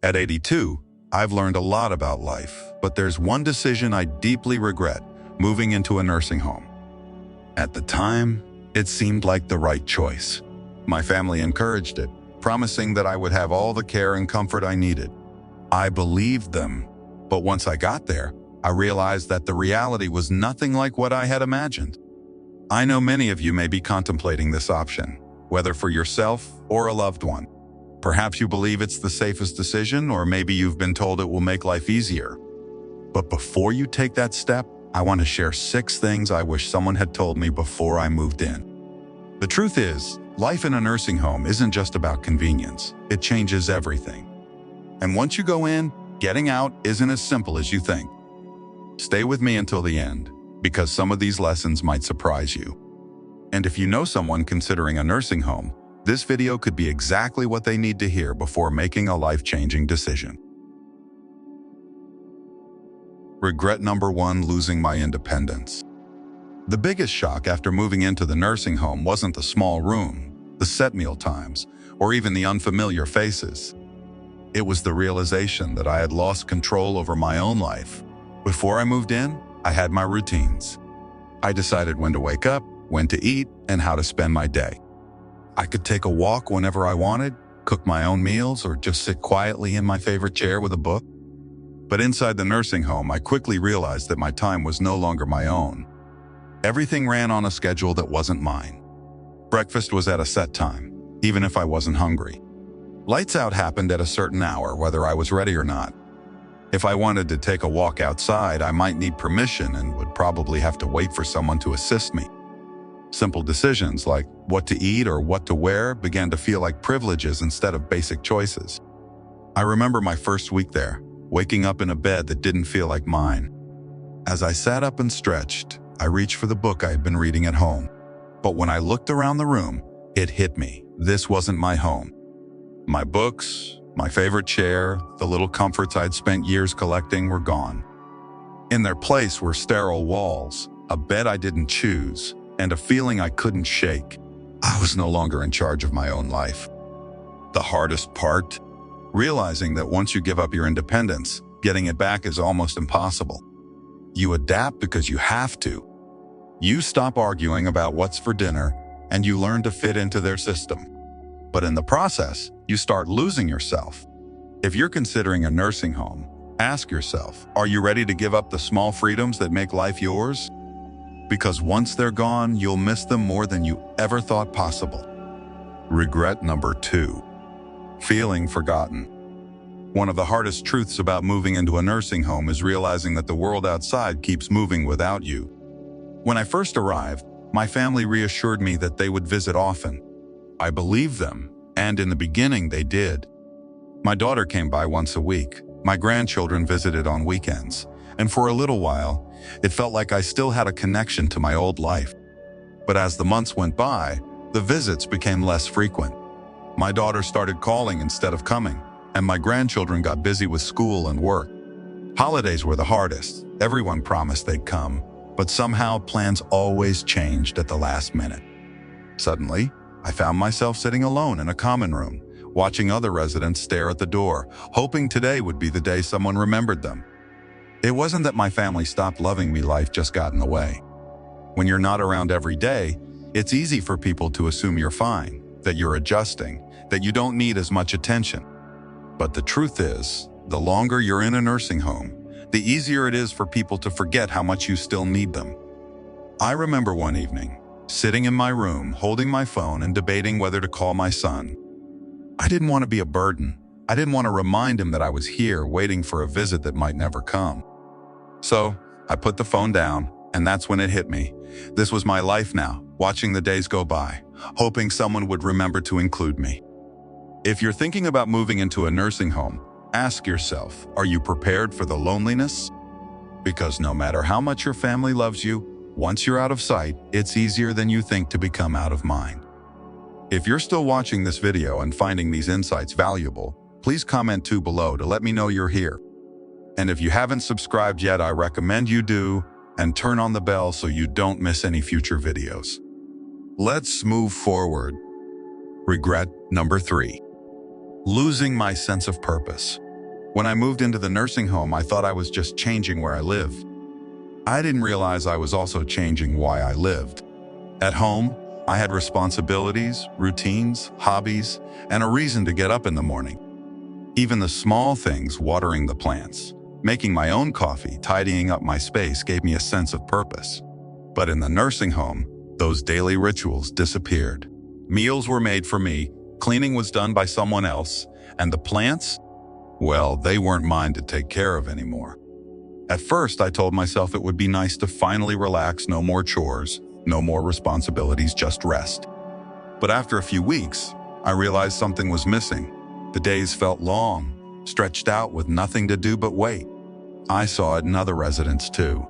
At 82, I've learned a lot about life, but there's one decision I deeply regret: moving into a nursing home. At the time, it seemed like the right choice. My family encouraged it, promising that I would have all the care and comfort I needed. I believed them, but once I got there, I realized that the reality was nothing like what I had imagined. I know many of you may be contemplating this option, whether for yourself or a loved one. Perhaps you believe it's the safest decision, or maybe you've been told it will make life easier. But before you take that step, I want to share 6 things I wish someone had told me before I moved in. The truth is, life in a nursing home isn't just about convenience. It changes everything. And once you go in, getting out isn't as simple as you think. Stay with me until the end, because some of these lessons might surprise you. And if you know someone considering a nursing home, this video could be exactly what they need to hear before making a life-changing decision. Regret number 1: losing my independence. The biggest shock after moving into the nursing home wasn't the small room, the set meal times, or even the unfamiliar faces. It was the realization that I had lost control over my own life. Before I moved in, I had my routines. I decided when to wake up, when to eat, and how to spend my day. I could take a walk whenever I wanted, cook my own meals, or just sit quietly in my favorite chair with a book. But inside the nursing home, I quickly realized that my time was no longer my own. Everything ran on a schedule that wasn't mine. Breakfast was at a set time, even if I wasn't hungry. Lights out happened at a certain hour, whether I was ready or not. If I wanted to take a walk outside, I might need permission and would probably have to wait for someone to assist me. Simple decisions like what to eat or what to wear began to feel like privileges instead of basic choices. I remember my first week there, waking up in a bed that didn't feel like mine. As I sat up and stretched, I reached for the book I had been reading at home. But when I looked around the room, it hit me. This wasn't my home. My books, my favorite chair, the little comforts I'd spent years collecting were gone. In their place were sterile walls, a bed I didn't choose, and a feeling I couldn't shake. I was no longer in charge of my own life. The hardest part? Realizing that once you give up your independence, getting it back is almost impossible. You adapt because you have to. You stop arguing about what's for dinner, and you learn to fit into their system. But in the process, you start losing yourself. If you're considering a nursing home, ask yourself, are you ready to give up the small freedoms that make life yours? Because once they're gone, you'll miss them more than you ever thought possible. Regret number 2: feeling forgotten. One of the hardest truths about moving into a nursing home is realizing that the world outside keeps moving without you. When I first arrived, my family reassured me that they would visit often. I believed them, and in the beginning they did. My daughter came by once a week. My grandchildren visited on weekends. And for a little while, it felt like I still had a connection to my old life. But as the months went by, the visits became less frequent. My daughter started calling instead of coming, and my grandchildren got busy with school and work. Holidays were the hardest. Everyone promised they'd come, but somehow plans always changed at the last minute. Suddenly, I found myself sitting alone in a common room, watching other residents stare at the door, hoping today would be the day someone remembered them. It wasn't that my family stopped loving me, life just got in the way. When you're not around every day, it's easy for people to assume you're fine, that you're adjusting, that you don't need as much attention. But the truth is, the longer you're in a nursing home, the easier it is for people to forget how much you still need them. I remember one evening, sitting in my room, holding my phone and debating whether to call my son. I didn't want to be a burden. I didn't want to remind him that I was here waiting for a visit that might never come. So I put the phone down, and that's when it hit me. This was my life now, watching the days go by, hoping someone would remember to include me. If you're thinking about moving into a nursing home, ask yourself, are you prepared for the loneliness? Because no matter how much your family loves you, once you're out of sight, it's easier than you think to become out of mind. If you're still watching this video and finding these insights valuable, please comment too below to let me know you're here. And if you haven't subscribed yet, I recommend you do, and turn on the bell so you don't miss any future videos. Let's move forward. Regret number 3: losing my sense of purpose. When I moved into the nursing home, I thought I was just changing where I live. I didn't realize I was also changing why I lived. At home, I had responsibilities, routines, hobbies, and a reason to get up in the morning. Even the small things, watering the plants, making my own coffee, tidying up my space, gave me a sense of purpose. But in the nursing home, those daily rituals disappeared. Meals were made for me, cleaning was done by someone else, and the plants, well, they weren't mine to take care of anymore. At first, I told myself it would be nice to finally relax, no more chores, no more responsibilities, just rest. But after a few weeks, I realized something was missing. The days felt long, stretched out with nothing to do but wait. I saw it in other residents too.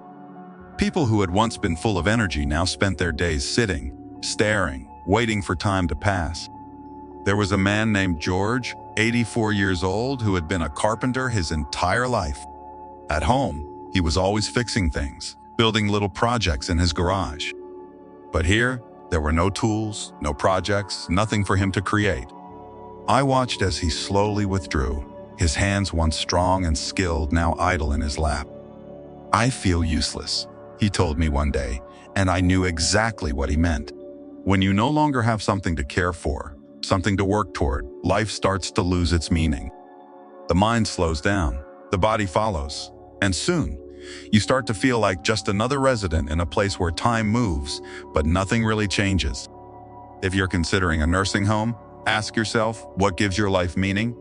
People who had once been full of energy now spent their days sitting, staring, waiting for time to pass. There was a man named George, 84 years old, who had been a carpenter his entire life. At home, he was always fixing things, building little projects in his garage. But here, there were no tools, no projects, nothing for him to create. I watched as he slowly withdrew, his hands once strong and skilled, now idle in his lap. "I feel useless," he told me one day, and I knew exactly what he meant. When you no longer have something to care for, something to work toward, life starts to lose its meaning. The mind slows down, the body follows, and soon, you start to feel like just another resident in a place where time moves, but nothing really changes. If you're considering a nursing home, ask yourself, what gives your life meaning?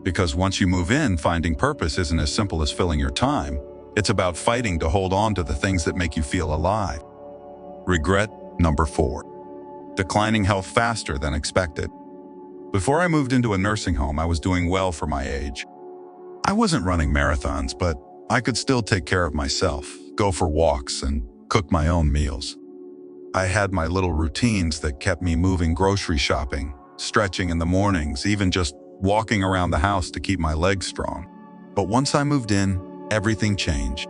Because once you move in, finding purpose isn't as simple as filling your time. It's about fighting to hold on to the things that make you feel alive. Regret number 4. Declining health faster than expected. Before I moved into a nursing home, I was doing well for my age. I wasn't running marathons, but I could still take care of myself, go for walks, and cook my own meals. I had my little routines that kept me moving: grocery shopping, stretching in the mornings, even just walking around the house to keep my legs strong. But once I moved in, everything changed.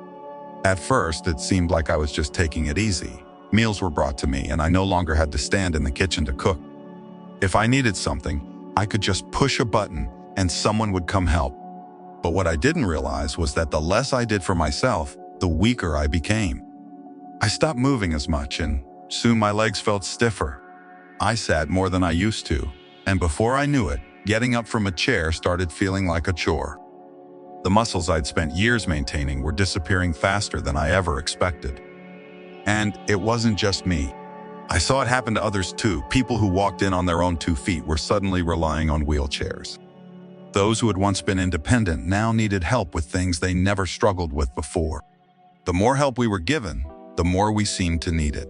At first, it seemed like I was just taking it easy. Meals were brought to me, and I no longer had to stand in the kitchen to cook. If I needed something, I could just push a button and someone would come help. But what I didn't realize was that the less I did for myself, the weaker I became. I stopped moving as much, and soon my legs felt stiffer. I sat more than I used to, and before I knew it, getting up from a chair started feeling like a chore. The muscles I'd spent years maintaining were disappearing faster than I ever expected. And it wasn't just me. I saw it happen to others too. People who walked in on their own 2 feet were suddenly relying on wheelchairs. Those who had once been independent now needed help with things they never struggled with before. The more help we were given, the more we seemed to need it.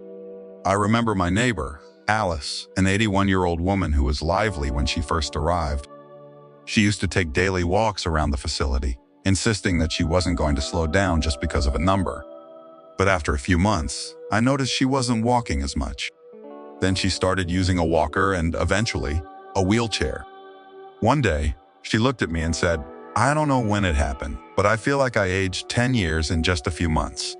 I remember my neighbor, Alice, an 81-year-old woman who was lively when she first arrived. She used to take daily walks around the facility, insisting that she wasn't going to slow down just because of a number. But after a few months, I noticed she wasn't walking as much. Then she started using a walker and, eventually, a wheelchair. One day, she looked at me and said, "I don't know when it happened, but I feel like I aged 10 years in just a few months.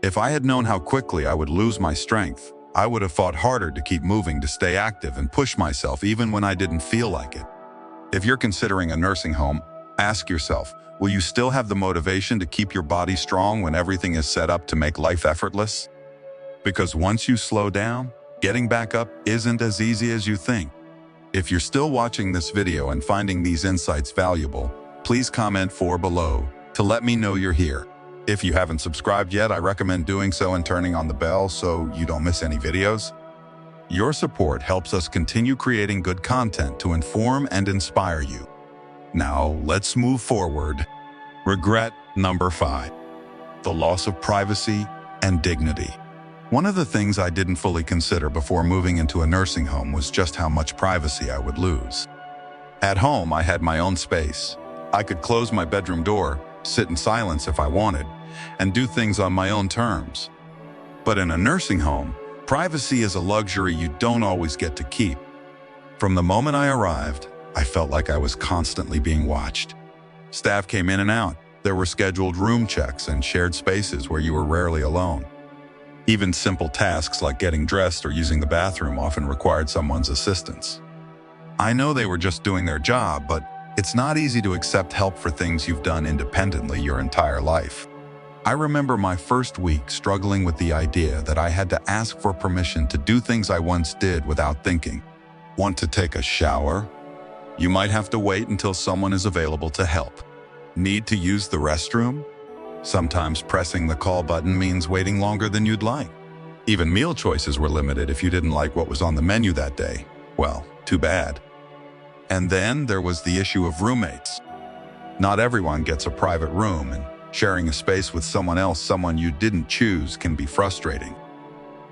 If I had known how quickly I would lose my strength, I would have fought harder to keep moving, to stay active and push myself even when I didn't feel like it." If you're considering a nursing home, ask yourself, will you still have the motivation to keep your body strong when everything is set up to make life effortless? Because once you slow down, getting back up isn't as easy as you think. If you're still watching this video and finding these insights valuable, please comment 4 below to let me know you're here. If you haven't subscribed yet, I recommend doing so and turning on the bell so you don't miss any videos. Your support helps us continue creating good content to inform and inspire you. Now, let's move forward. Regret number 5. The loss of privacy and dignity. One of the things I didn't fully consider before moving into a nursing home was just how much privacy I would lose. At home, I had my own space. I could close my bedroom door, sit in silence if I wanted, and do things on my own terms. But in a nursing home, privacy is a luxury you don't always get to keep. From the moment I arrived, I felt like I was constantly being watched. Staff came in and out. There were scheduled room checks and shared spaces where you were rarely alone. Even simple tasks like getting dressed or using the bathroom often required someone's assistance. I know they were just doing their job, but It's not easy to accept help for things you've done independently your entire life. I remember my first week struggling with the idea that I had to ask for permission to do things I once did without thinking. Want to take a shower? You might have to wait until someone is available to help. Need to use the restroom? Sometimes pressing the call button means waiting longer than you'd like. Even meal choices were limited if you didn't like what was on the menu that day. Well, too bad. And then there was the issue of roommates. Not everyone gets a private room, and sharing a space with someone you didn't choose can be frustrating.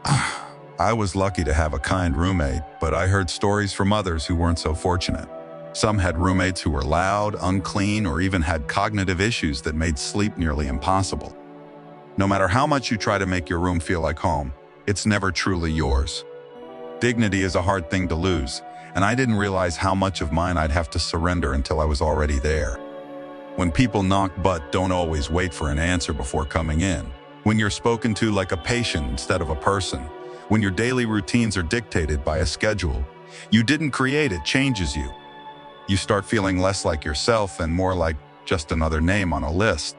I was lucky to have a kind roommate, but I heard stories from others who weren't so fortunate. Some had roommates who were loud, unclean, or even had cognitive issues that made sleep nearly impossible. No matter how much you try to make your room feel like home, it's never truly yours. Dignity is a hard thing to lose, and I didn't realize how much of mine I'd have to surrender until I was already there. When people knock but don't always wait for an answer before coming in, when you're spoken to like a patient instead of a person, when your daily routines are dictated by a schedule you didn't create, it changes you. You start feeling less like yourself and more like just another name on a list.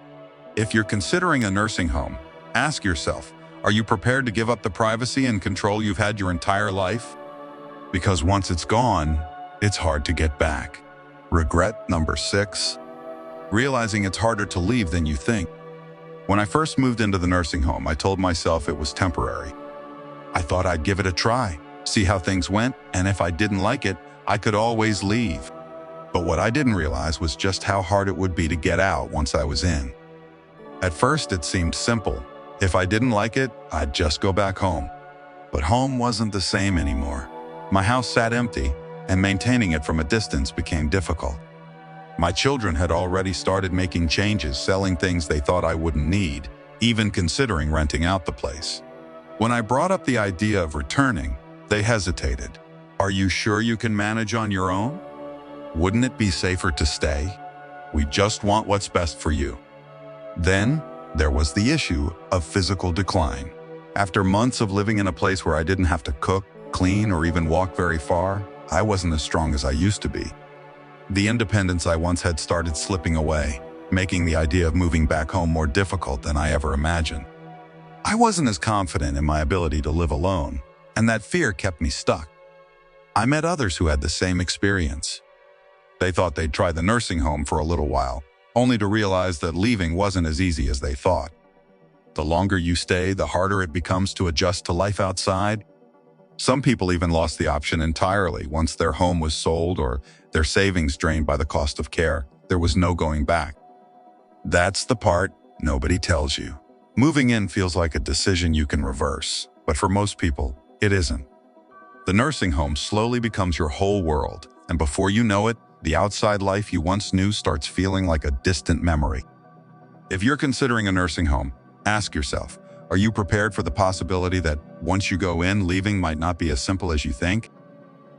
If you're considering a nursing home, ask yourself, are you prepared to give up the privacy and control you've had your entire life? Because once it's gone, it's hard to get back. Regret number 6. Realizing it's harder to leave than you think. When I first moved into the nursing home, I told myself it was temporary. I thought I'd give it a try, see how things went, and if I didn't like it, I could always leave. But what I didn't realize was just how hard it would be to get out once I was in. At first, it seemed simple. If I didn't like it, I'd just go back home. But home wasn't the same anymore. My house sat empty, and maintaining it from a distance became difficult. My children had already started making changes, selling things they thought I wouldn't need, even considering renting out the place. When I brought up the idea of returning, they hesitated. Are you sure you can manage on your own? Wouldn't it be safer to stay? We just want what's best for you. Then, there was the issue of physical decline. After months of living in a place where I didn't have to cook, clean, or even walk very far, I wasn't as strong as I used to be. The independence I once had started slipping away, making the idea of moving back home more difficult than I ever imagined. I wasn't as confident in my ability to live alone, and that fear kept me stuck. I met others who had the same experience. They thought they'd try the nursing home for a little while, only to realize that leaving wasn't as easy as they thought. The longer you stay, the harder it becomes to adjust to life outside. Some people even lost the option entirely once their home was sold or their savings drained by the cost of care. There was no going back. That's the part nobody tells you. Moving in feels like a decision you can reverse, but for most people, it isn't. The nursing home slowly becomes your whole world, and before you know it, the outside life you once knew starts feeling like a distant memory. If you're considering a nursing home, ask yourself, are you prepared for the possibility that once you go in, leaving might not be as simple as you think?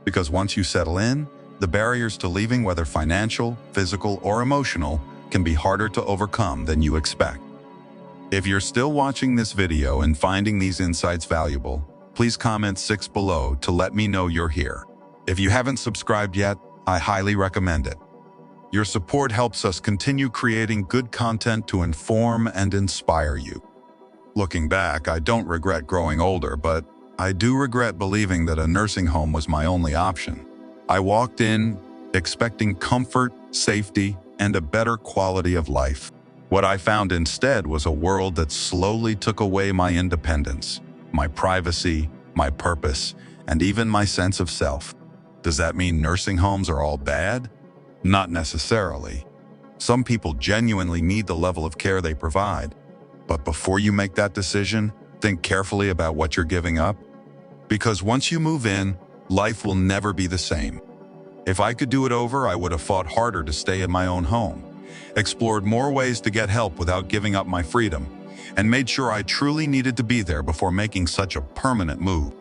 Because once you settle in, the barriers to leaving, whether financial, physical, or emotional, can be harder to overcome than you expect. If you're still watching this video and finding these insights valuable, please comment 6 below to let me know you're here. If you haven't subscribed yet, I highly recommend it. Your support helps us continue creating good content to inform and inspire you. Looking back, I don't regret growing older, but I do regret believing that a nursing home was my only option. I walked in expecting comfort, safety, and a better quality of life. What I found instead was a world that slowly took away my independence, my privacy, my purpose, and even my sense of self. Does that mean nursing homes are all bad? Not necessarily. Some people genuinely need the level of care they provide. But before you make that decision, think carefully about what you're giving up. Because once you move in, life will never be the same. If I could do it over, I would have fought harder to stay in my own home, explored more ways to get help without giving up my freedom, and made sure I truly needed to be there before making such a permanent move.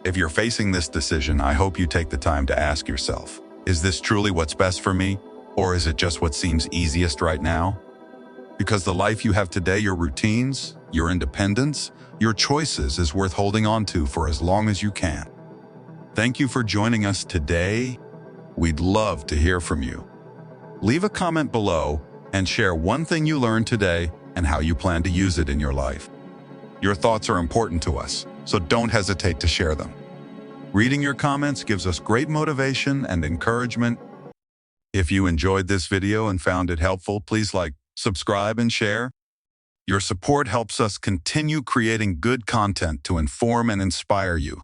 If you're facing this decision, I hope you take the time to ask yourself, is this truly what's best for me? Or is it just what seems easiest right now? Because the life you have today, your routines, your independence, your choices is worth holding on to for as long as you can. Thank you for joining us today. We'd love to hear from you. Leave a comment below and share one thing you learned today and how you plan to use it in your life. Your thoughts are important to us, so don't hesitate to share them. Reading your comments gives us great motivation and encouragement. If you enjoyed this video and found it helpful, please like, subscribe, and share. Your support helps us continue creating good content to inform and inspire you.